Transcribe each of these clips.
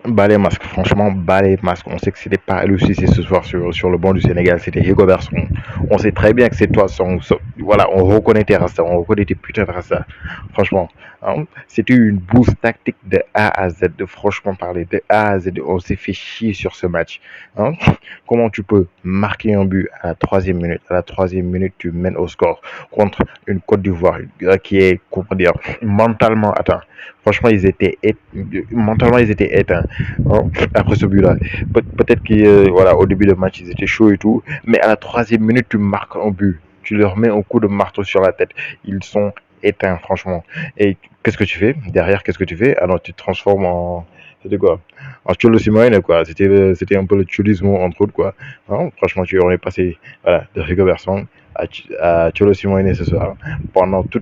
Bas les masques, franchement, bas les masques. On sait que c'était pas Aliou Cissé ce soir sur le banc du Sénégal, c'était Rigobert Song. On sait très bien que c'est toi, voilà, on reconnaît tes rastas, on reconnaît tes putains de rastas. Franchement, hein, c'était une bouse tactique de A à Z, de franchement parler, de A à Z. On s'est fait chier sur ce match. Hein. Comment tu peux marquer un but à la troisième minute? À la troisième minute, tu mènes au score contre une Côte d'Ivoire qui est, comment dire, mentalement atteint. Franchement, mentalement, ils étaient éteints, hein, après ce but-là. Peut-être que voilà, au début du match, ils étaient chauds et tout, mais à la troisième minute, tu marques un but. Tu leur mets un coup de marteau sur la tête. Ils sont éteints, franchement. Et qu'est-ce que tu fais derrière? Qu'est-ce que tu fais? Alors, tu te transformes en. C'était quoi? En Cholo Simeone, quoi. C'était un peu le cholisme, entre autres, quoi. Hein, franchement, tu aurais passé voilà, de Rigobert Song à Cholo Simeone ce soir. Pendant tout,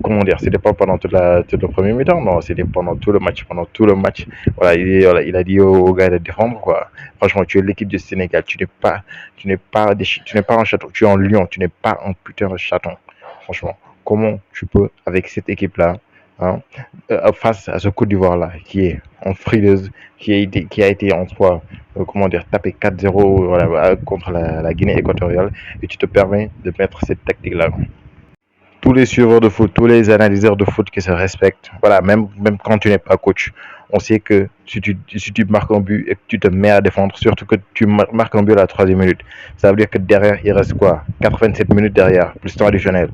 comment dire, c'était pas pendant toute le premier mi-temps, non, c'était pendant tout le match. Pendant tout le match, voilà, il a dit aux gars de défendre, quoi. Franchement, tu es l'équipe du Sénégal, tu n'es pas un chaton, tu es un lion, tu n'es pas un putain de chaton. Franchement, comment tu peux, avec cette équipe-là, hein, face à ce Côte d'Ivoire-là, qui est en frileuse, qui a été en soi, comment dire, tapé 4-0 voilà, contre la Guinée équatoriale, et tu te permets de mettre cette tactique-là. Tous les suiveurs de foot, tous les analyseurs de foot qui se respectent, voilà, même quand tu n'es pas coach, on sait que si tu marques un but et que tu te mets à défendre, surtout que tu marques un but à la troisième minute, ça veut dire que derrière, il reste quoi? 87 minutes derrière, plus temps additionnel.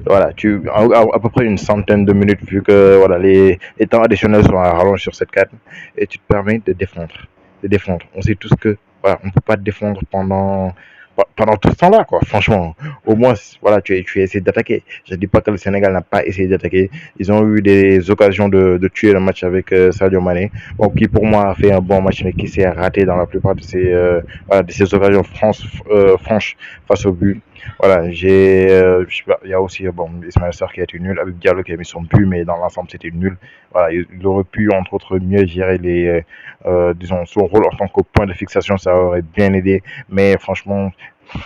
Voilà, à peu près une centaine de minutes, vu que voilà, les temps additionnels sont à rallonge sur cette carte, et tu te permets de défendre. De défendre. On sait tous que voilà, on ne peut pas défendre pendant tout ce temps-là, quoi. Franchement, au moins, voilà, tu as essayé d'attaquer. Je ne dis pas que le Sénégal n'a pas essayé d'attaquer. Ils ont eu des occasions de tuer le match avec Sadio Mané, bon, qui pour moi a fait un bon match, mais qui s'est raté dans la plupart voilà, de ces occasions franches face au but. Voilà, il y a aussi bon, Ismaël Sarr qui a été nul, avec Diallo qui a mis son but, mais dans l'ensemble c'était nul. Voilà, il aurait pu entre autres mieux gérer disons, son rôle en tant que point de fixation, ça aurait bien aidé, mais franchement,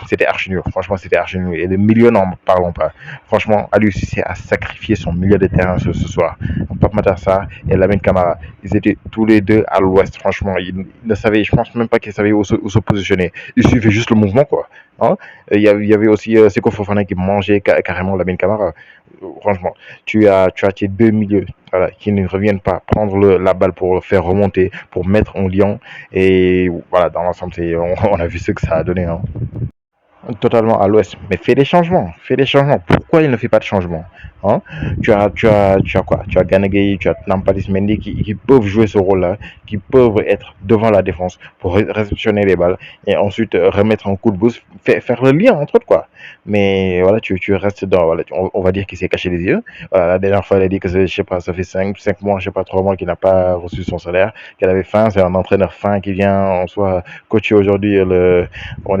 c'était archi nul. Franchement, c'était archi nul. Et les milieux, n'en parlons pas. Franchement, Aliou Cissé a sacrifié son milieu de terrain ce soir. Pape Matar Sarr et Lamine Camara, ils étaient tous les deux à l'ouest. Franchement, ils ne savaient, je pense même pas qu'ils savaient où se positionner. Il suivait juste le mouvement, quoi. Hein. Il y avait aussi Seko Fofana qui mangeait carrément Lamine Camara. Franchement, tu as tes deux milieux voilà, qui ne reviennent pas prendre la balle pour le faire remonter, pour mettre en lion. Et voilà, dans l'ensemble, on a vu ce que ça a donné. Hein. Totalement à l'ouest. Mais fais des changements. Fais des changements. Pourquoi il ne fait pas de changements? Hein? Tu as quoi? Tu as Ganegay, tu as Nampalis Mendy qui peuvent jouer ce rôle-là, qui peuvent être devant la défense pour réceptionner les balles et ensuite remettre un coup de boost, faire le lien entre eux, quoi. Mais voilà, tu restes dans. Voilà, on va dire qu'il s'est caché les yeux. Voilà, la dernière fois, elle a dit que je sais pas, ça fait 5 mois, je sais pas, 3 mois qu'il n'a pas reçu son salaire, qu'elle avait faim. C'est un entraîneur fin qui vient en soi coacher aujourd'hui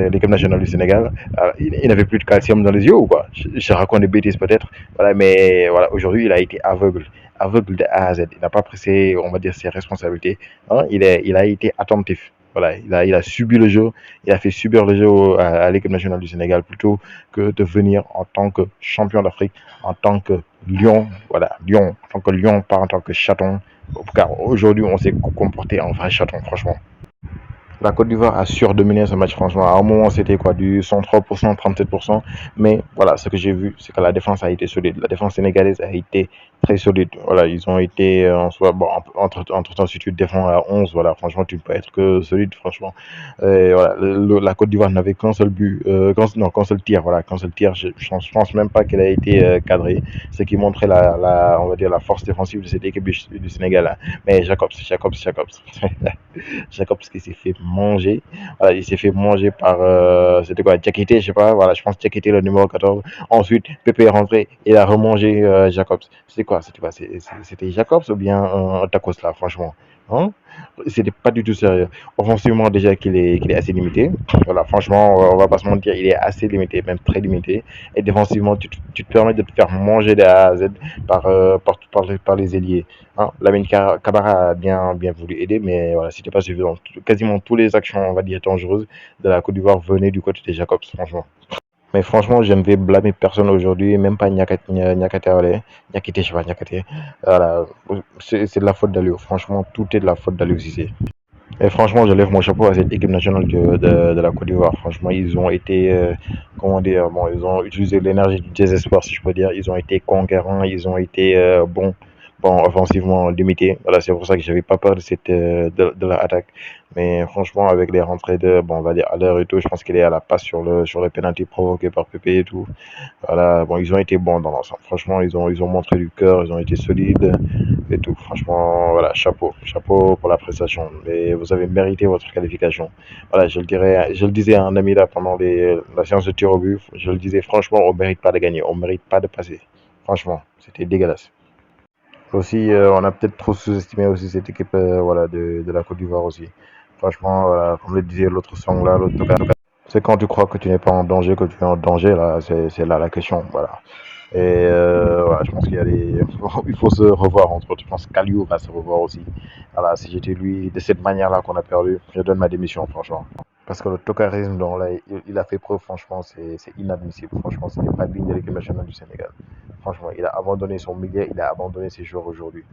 l'équipe nationale du Sénégal. Il n'avait plus de calcium dans les yeux ou quoi? Je raconte des bêtises peut-être, voilà, mais voilà, aujourd'hui il a été aveugle de A à Z. Il n'a pas pris on va dire, ses responsabilités. Hein. Il a été attentif. Voilà, il a subi le jeu, il a fait subir le jeu à l'équipe nationale du Sénégal plutôt que de venir en tant que champion d'Afrique, en tant que lion, voilà, lion, en tant que lion, pas en tant que chaton. Car aujourd'hui, on s'est comporté en vrai chaton, franchement. La Côte d'Ivoire a surdominé ce match, franchement. À un moment, c'était quoi, du 103%, 37%. Mais voilà, ce que j'ai vu, c'est que la défense a été solide. La défense sénégalaise a été très solide. Voilà, ils ont été en soi. Bon, entre-temps, si tu défends à 11, voilà, franchement, tu ne peux être que solide, franchement. Et voilà, la Côte d'Ivoire n'avait qu'un seul but, non, qu'un seul tir. Voilà, qu'un seul tir. Je pense même pas qu'elle a été cadrée. Ce qui montrait on va dire, la force défensive de cette équipe du Sénégal. Hein. Mais Jacobs. Jacobs qui s'est fait manger. Voilà, il s'est fait manger par, c'était quoi, Diakité, je sais pas, voilà, je pense Diakité, le numéro 14. Ensuite, Pépé est rentré, il a remangé Jacobs. C'était Jacobs ou bien un tacos là, franchement. Hein? C'était pas du tout sérieux. Offensivement, déjà qu'il est assez limité. Voilà, franchement, on va pas se mentir, il est assez limité, même très limité. Et défensivement, tu te permets de te faire manger de A à Z par les ailiers. Hein? Lamine Camara a bien voulu aider, mais voilà, c'était pas suffisant. Quasiment toutes les actions, on va dire, dangereuses de la Côte d'Ivoire venaient du côté des Jacobs, franchement. Mais franchement, je ne vais blâmer personne aujourd'hui, même pas Nyakate, Nyakite, je sais pas, Nyakate. Voilà, c'est de la faute d'Aliou. Franchement, tout est de la faute d'Aliou Cissé. Et franchement, je lève mon chapeau à cette équipe nationale de la Côte d'Ivoire. Franchement, ils ont été, comment dire, bon, ils ont utilisé l'énergie du désespoir, si je peux dire. Ils ont été conquérants, ils ont été bons, bon, offensivement limités. Voilà, c'est pour ça que je n'avais pas peur de de la attaque. Mais franchement, avec les rentrées de, bon, on va dire à l'heure et tout, je pense qu'il est à la passe sur le penalty provoqué par Pépé et tout. Voilà, bon, ils ont été bons dans l'ensemble. Franchement, ils ont montré du cœur, ils ont été solides et tout. Franchement, voilà, chapeau, chapeau pour la prestation. Et vous avez mérité votre qualification. Voilà, je le disais à un ami là pendant la séance de tir au but. Je le disais, franchement, on mérite pas de gagner, on mérite pas de passer. Franchement, c'était dégueulasse. Aussi, on a peut-être trop sous-estimé aussi cette équipe, voilà, de la Côte d'Ivoire aussi. Franchement, voilà, comme le disait l'autre song là, l'autre Toka. C'est quand tu crois que tu n'es pas en danger, que tu es en danger, là, c'est là la question, voilà. Et voilà, je pense qu'il y a des... il faut se revoir entre autres. Je pense qu'Aliou va se revoir aussi. Voilà, si j'étais lui, de cette manière-là qu'on a perdu, je donne ma démission, franchement. Parce que le tocarisme dont là, il a fait preuve, franchement, c'est inadmissible. Franchement, ce n'est pas digne de l'équipe nationale du Sénégal. Franchement, il a abandonné son milieu, il a abandonné ses joueurs aujourd'hui.